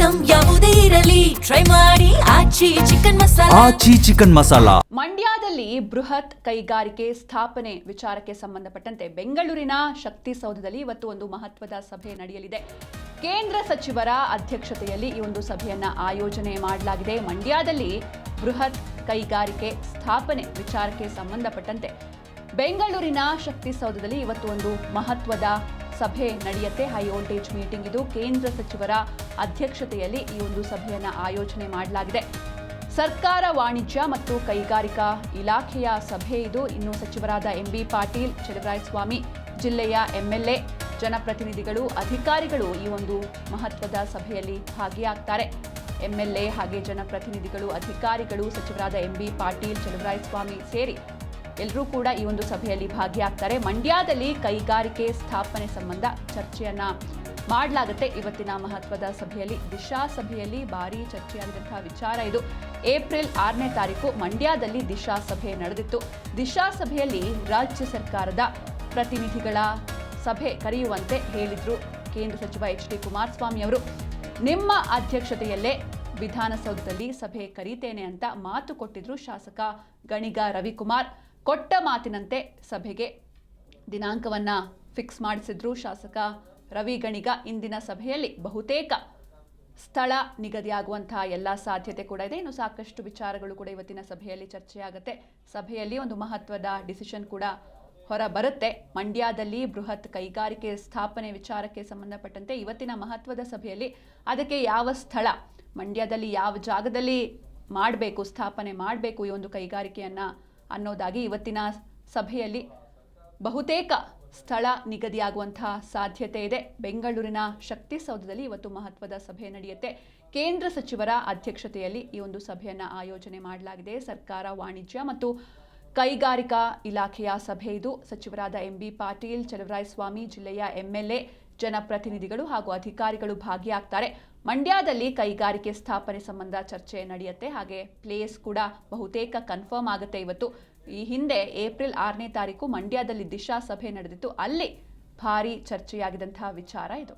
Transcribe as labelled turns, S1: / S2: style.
S1: Item ಯಾವುದೇ ಇರಲಿ try ಮಾಡಿ ಆಚಿ ಚಿಕನ್ ಮಸಾಲಾ.
S2: ಮಂಡ್ಯದಲ್ಲಿ ಬೃಹತ್ ಕೈಗಾರಿಕೆ ಸ್ಥಾಪನೆ ವಿಚಾರಕ್ಕೆ ಸಂಬಂಧಪಟ್ಟಂತೆ ಬೆಂಗಳೂರಿನ ಶಕ್ತಿಸೌಧದಲ್ಲಿ ಇವತ್ತು ಒಂದು ಮಹತ್ವದ ಸಭೆ ನಡೆಯಲಿದೆ. ಕೇಂದ್ರ ಸಚಿವರ ಅಧ್ಯಕ್ಷತೆಯಲ್ಲಿ ಈ ಒಂದು ಸಭೆಯನ್ನ ಆಯೋಜನೆ ಮಾಡಲಾಗಿದೆ. ಮಂಡ್ಯದಲ್ಲಿ ಬೃಹತ್ ಕೈಗಾರಿಕೆ ಸ್ಥಾಪನೆ ವಿಚಾರಕ್ಕೆ ಸಂಬಂಧಪಟ್ಟಂತೆ ಬೆಂಗಳೂರಿನ ಶಕ್ತಿಸೌಧದಲ್ಲಿ ಇವತ್ತು ಒಂದು ಮಹತ್ವದ ಸಭೆ ನಡೆಯುತ್ತೆ. ಹೈ ವೋಲ್ಟೇಜ್ ಮೀಟಿಂಗ್ ಇದು. ಕೇಂದ್ರ ಸಚಿವರ ಅಧ್ಯಕ್ಷತೆಯಲ್ಲಿ ಈ ಒಂದು ಸಭೆಯನ್ನ ಆಯೋಜನೆ ಮಾಡಲಾಗಿದೆ. ಸರ್ಕಾರ ವಾಣಿಜ್ಯ ಮತ್ತು ಕೈಗಾರಿಕಾ ಇಲಾಖೆಯ ಸಭೆ ಇದು. ಇನ್ನು ಸಚಿವರಾದ ಎಂಬಿ ಪಾಟೀಲ್, ಚಲುವರಾಯಸ್ವಾಮಿ, ಜಿಲ್ಲೆಯ ಎಂಎಲ್ಎ, ಜನಪ್ರತಿನಿಧಿಗಳು, ಅಧಿಕಾರಿಗಳು ಈ ಒಂದು ಮಹತ್ವದ ಸಭೆಯಲ್ಲಿ ಭಾಗಿಯಾಗ್ತಾರೆ. ಎಂಎಲ್ಎ ಹಾಗೆ ಜನಪ್ರತಿನಿಧಿಗಳು, ಅಧಿಕಾರಿಗಳು, ಸಚಿವರಾದ ಎಂಬಿ ಪಾಟೀಲ್, ಚಲುವರಾಯಸ್ವಾಮಿ ಸೇರಿ ಎಲ್ಲರೂ ಕೂಡ ಈ ಒಂದು ಸಭೆಯಲ್ಲಿ ಭಾಗಿಯಾಗ್ತಾರೆ. ಮಂಡ್ಯದಲ್ಲಿ ಕೈಗಾರಿಕೆ ಸ್ಥಾಪನೆ ಸಂಬಂಧ ಚರ್ಚೆಯನ್ನ ಮಾಡಲಾಗುತ್ತೆ. ಇವತ್ತಿನ ಮಹತ್ವದ ಸಭೆಯಲ್ಲಿ ದಿಶಾ ಸಭೆಯಲ್ಲಿ ಭಾರಿ ಚರ್ಚೆಯಾಗಿದ್ದಂತಹ ವಿಚಾರ ಇದು. ಏಪ್ರಿಲ್ 6ನೇ ತಾರೀಕು ಮಂಡ್ಯದಲ್ಲಿ ದಿಶಾ ಸಭೆ ನಡೆದಿತ್ತು. ದಿಶಾ ಸಭೆಯಲ್ಲಿ ರಾಜ್ಯ ಸರ್ಕಾರದ ಪ್ರತಿನಿಧಿಗಳ ಸಭೆ ಕರೆಯುವಂತೆ ಹೇಳಿದ್ರು ಕೇಂದ್ರ ಸಚಿವ ಎಚ್ ಡಿ ಕುಮಾರಸ್ವಾಮಿ ಅವರು. ನಿಮ್ಮ ಅಧ್ಯಕ್ಷತೆಯಲ್ಲೇ ವಿಧಾನಸೌಧದಲ್ಲಿ ಸಭೆ ಕರೀತೇನೆ ಅಂತ ಮಾತು ಕೊಟ್ಟಿದ್ರು ಶಾಸಕ ಗಣಿಗ ರವಿಕುಮಾರ್. ಕೊಟ್ಟ ಮಾತಿನಂತೆ ಸಭೆಗೆ ದಿನಾಂಕವನ್ನ ಫಿಕ್ಸ್ ಮಾಡಿಸಿದ್ರು ಶಾಸಕ ರವಿ ಗಣಿಗ. ಇಂದಿನ ಸಭೆಯಲ್ಲಿ ಬಹುತೇಕ ಸ್ಥಳ ನಿಗದಿಯಾಗುವಂತಹ ಎಲ್ಲ ಸಾಧ್ಯತೆ ಕೂಡ ಇದೆ. ಇನ್ನು ಸಾಕಷ್ಟು ವಿಚಾರಗಳು ಕೂಡ ಇವತ್ತಿನ ಸಭೆಯಲ್ಲಿ ಚರ್ಚೆಯಾಗುತ್ತೆ. ಸಭೆಯಲ್ಲಿ ಒಂದು ಮಹತ್ವದ ಡಿಸಿಷನ್ ಕೂಡ ಹೊರ ಬರುತ್ತೆ. ಮಂಡ್ಯದಲ್ಲಿ ಬೃಹತ್ ಕೈಗಾರಿಕೆ ಸ್ಥಾಪನೆ ವಿಚಾರಕ್ಕೆ ಸಂಬಂಧಪಟ್ಟಂತೆ ಇವತ್ತಿನ ಮಹತ್ವದ ಸಭೆಯಲ್ಲಿ ಅದಕ್ಕೆ ಯಾವ ಸ್ಥಳ, ಮಂಡ್ಯದಲ್ಲಿ ಯಾವ ಜಾಗದಲ್ಲಿ ಮಾಡಬೇಕು, ಸ್ಥಾಪನೆ ಮಾಡಬೇಕು ಈ ಒಂದು ಕೈಗಾರಿಕೆಯನ್ನ ಅನ್ನೋದಾಗಿ ಇವತ್ತಿನ ಸಭೆಯಲ್ಲಿ ಬಹುತೇಕ ಸ್ಥಳ ನಿಗದಿಯಾಗುವಂತಹ ಸಾಧ್ಯತೆ ಇದೆ. ಬೆಂಗಳೂರಿನ ಶಕ್ತಿಸೌಧದಲ್ಲಿ ಇವತ್ತು ಮಹತ್ವದ ಸಭೆ ನಡೆಯುತ್ತೆ. ಕೇಂದ್ರ ಸಚಿವರ ಅಧ್ಯಕ್ಷತೆಯಲ್ಲಿ ಈ ಒಂದು ಸಭೆಯನ್ನ ಆಯೋಜನೆ ಮಾಡಲಾಗಿದೆ. ಸರ್ಕಾರ ವಾಣಿಜ್ಯ ಮತ್ತು ಕೈಗಾರಿಕಾ ಇಲಾಖೆಯ ಸಭೆ ಇದು. ಸಚಿವರಾದ ಎಂಬಿ ಪಾಟೀಲ್, ಚಲುವರಾಯಸ್ವಾಮಿ, ಜಿಲ್ಲೆಯ ಎಂಎಲ್ಎ, ಜನಪ್ರತಿನಿಧಿಗಳು ಹಾಗೂ ಅಧಿಕಾರಿಗಳು ಭಾಗಿಯಾಗ್ತಾರೆ. ಮಂಡ್ಯದಲ್ಲಿ ಕೈಗಾರಿಕೆ ಸ್ಥಾಪನೆ ಸಂಬಂಧ ಚರ್ಚೆ ನಡೆಯುತ್ತೆ. ಹಾಗೆ ಪ್ಲೇಸ್ ಕೂಡ ಬಹುತೇಕ ಕನ್ಫರ್ಮ್ ಆಗುತ್ತೆ ಇವತ್ತು. ಈ ಹಿಂದೆ ಏಪ್ರಿಲ್ 6ನೇ ತಾರೀಕು ಮಂಡ್ಯದಲ್ಲಿ ದಿಶಾ ಸಭೆ ನಡೆದಿತ್ತು. ಅಲ್ಲಿ ಭಾರಿ ಚರ್ಚೆಯಾಗಿದ್ದಂತಹ ವಿಚಾರ ಇದು.